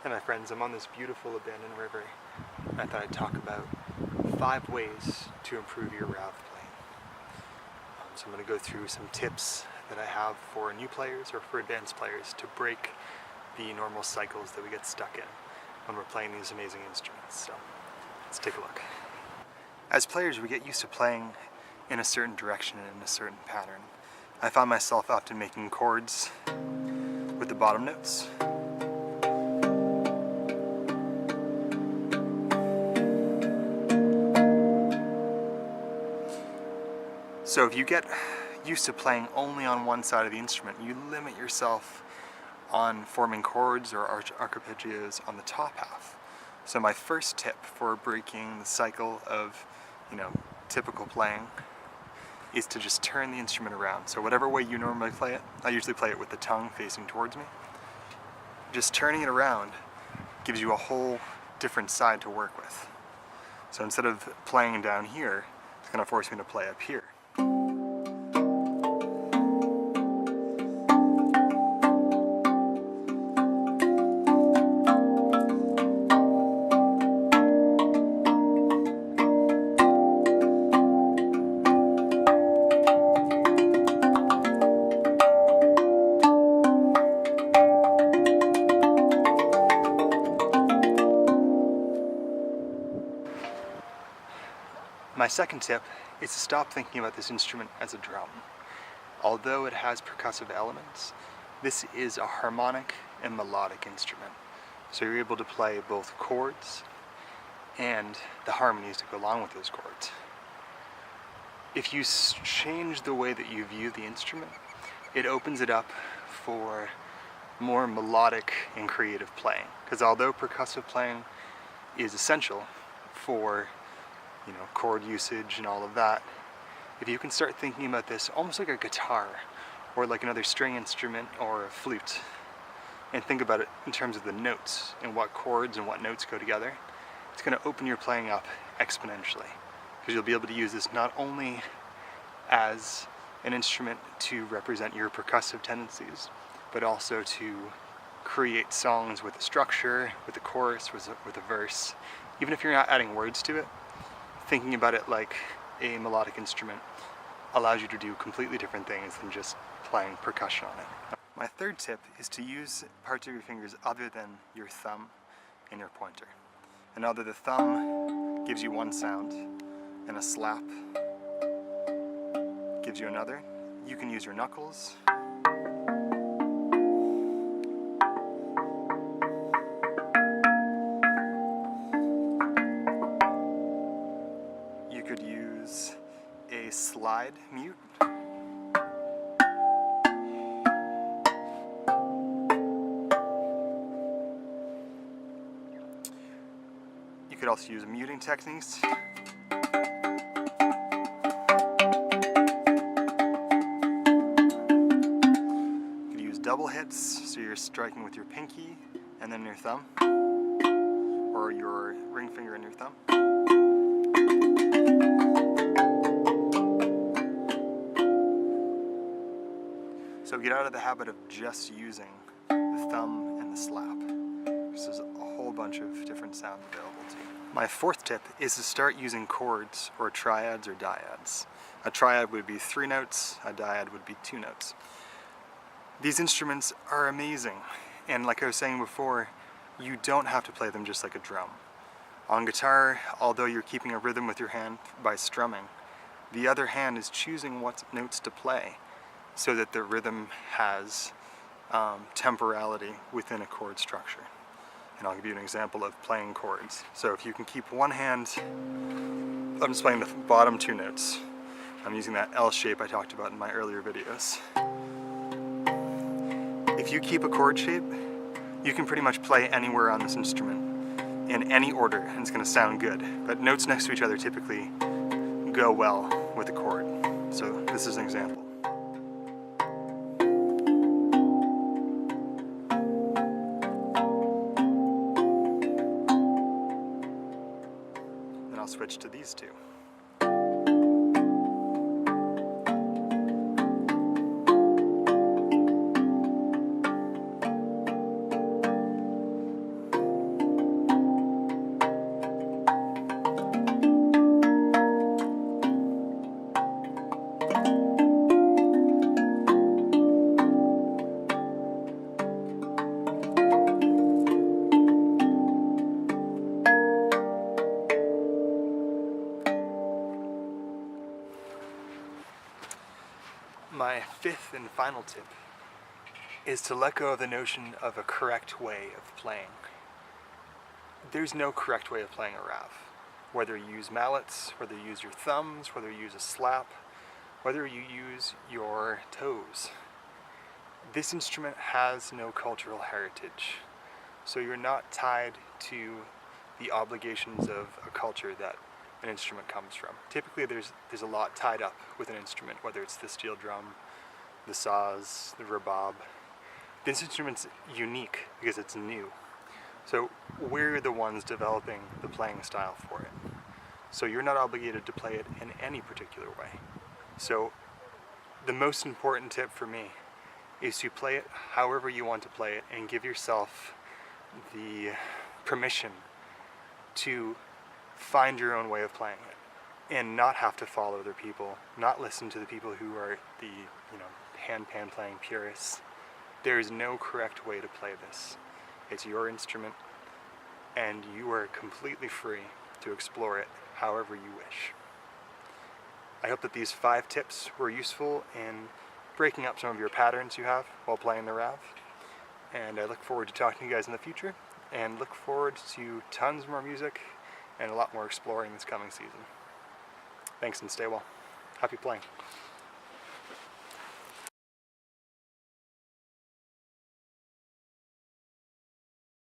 Hey my friends, I'm on this beautiful abandoned river, and I thought I'd talk about 5 ways to improve your Rav playing. So I'm going to go through some tips that I have for new players or for advanced players to break the normal cycles that we get stuck in when we're playing these amazing instruments. So let's take a look. As players, we get used to playing in a certain direction and in a certain pattern. I find myself often making chords with the bottom notes. So if you get used to playing only on one side of the instrument, you limit yourself on forming chords or arpeggios on the top half. So my first tip for breaking the cycle of, typical playing is to just turn the instrument around. So whatever way you normally play it, I usually play it with the tongue facing towards me. Just turning it around gives you a whole different side to work with. So instead of playing down here, it's going to force me to play up here. My second tip is to stop thinking about this instrument as a drum. Although it has percussive elements, this is a harmonic and melodic instrument. So you're able to play both chords and the harmonies to go along with those chords. If you change the way that you view the instrument, it opens it up for more melodic and creative playing. Because although percussive playing is essential for chord usage and all of that, if you can start thinking about this almost like a guitar or like another string instrument or a flute, and think about it in terms of the notes and what chords and what notes go together, it's going to open your playing up exponentially, because you'll be able to use this not only as an instrument to represent your percussive tendencies, but also to create songs with a structure, with a chorus, with a verse. Even if you're not adding words to it, thinking about it like a melodic instrument allows you to do completely different things than just playing percussion on it. My third tip is to use parts of your fingers other than your thumb and your pointer. And although the thumb gives you one sound and a slap gives you another, you can use your knuckles, you could use a slide mute. You could also use muting techniques. You could use double hits, so you're striking with your pinky and then your thumb, or your ring finger and your thumb. So get out of the habit of just using the thumb and the slap. There's a whole bunch of different sounds available to you. My fourth tip is to start using chords or triads or dyads. A triad would be 3 notes, a dyad would be 2 notes. These instruments are amazing, and like I was saying before, you don't have to play them just like a drum. On guitar, although you're keeping a rhythm with your hand by strumming, the other hand is choosing what notes to play, so that the rhythm has temporality within a chord structure. And I'll give you an example of playing chords. So if you can keep one hand, I'm just playing the bottom 2 notes. I'm using that L shape I talked about in my earlier videos. If you keep a chord shape, you can pretty much play anywhere on this instrument in any order, and it's going to sound good. But notes next to each other typically go well with a chord. So this is an example. I'll switch to these 2. my fifth and final tip is to let go of the notion of a correct way of playing. There's no correct way of playing a rav. Whether you use mallets, whether you use your thumbs, whether you use a slap, whether you use your toes. This instrument has no cultural heritage, so you're not tied to the obligations of a culture that an instrument comes from. Typically there's a lot tied up with an instrument, whether it's the steel drum, the saz, the rebab. This instrument's unique because it's new. So we're the ones developing the playing style for it. So you're not obligated to play it in any particular way. So the most important tip for me is to play it however you want to play it and give yourself the permission to find your own way of playing it and not have to follow other people, not listen to the people who are the, pan playing purists. There is no correct way to play this. It's your instrument and you are completely free to explore it however you wish. I hope that these 5 tips were useful in breaking up some of your patterns you have while playing the rav. And I look forward to talking to you guys in the future and look forward to tons more music and a lot more exploring this coming season. Thanks and stay well. Happy playing.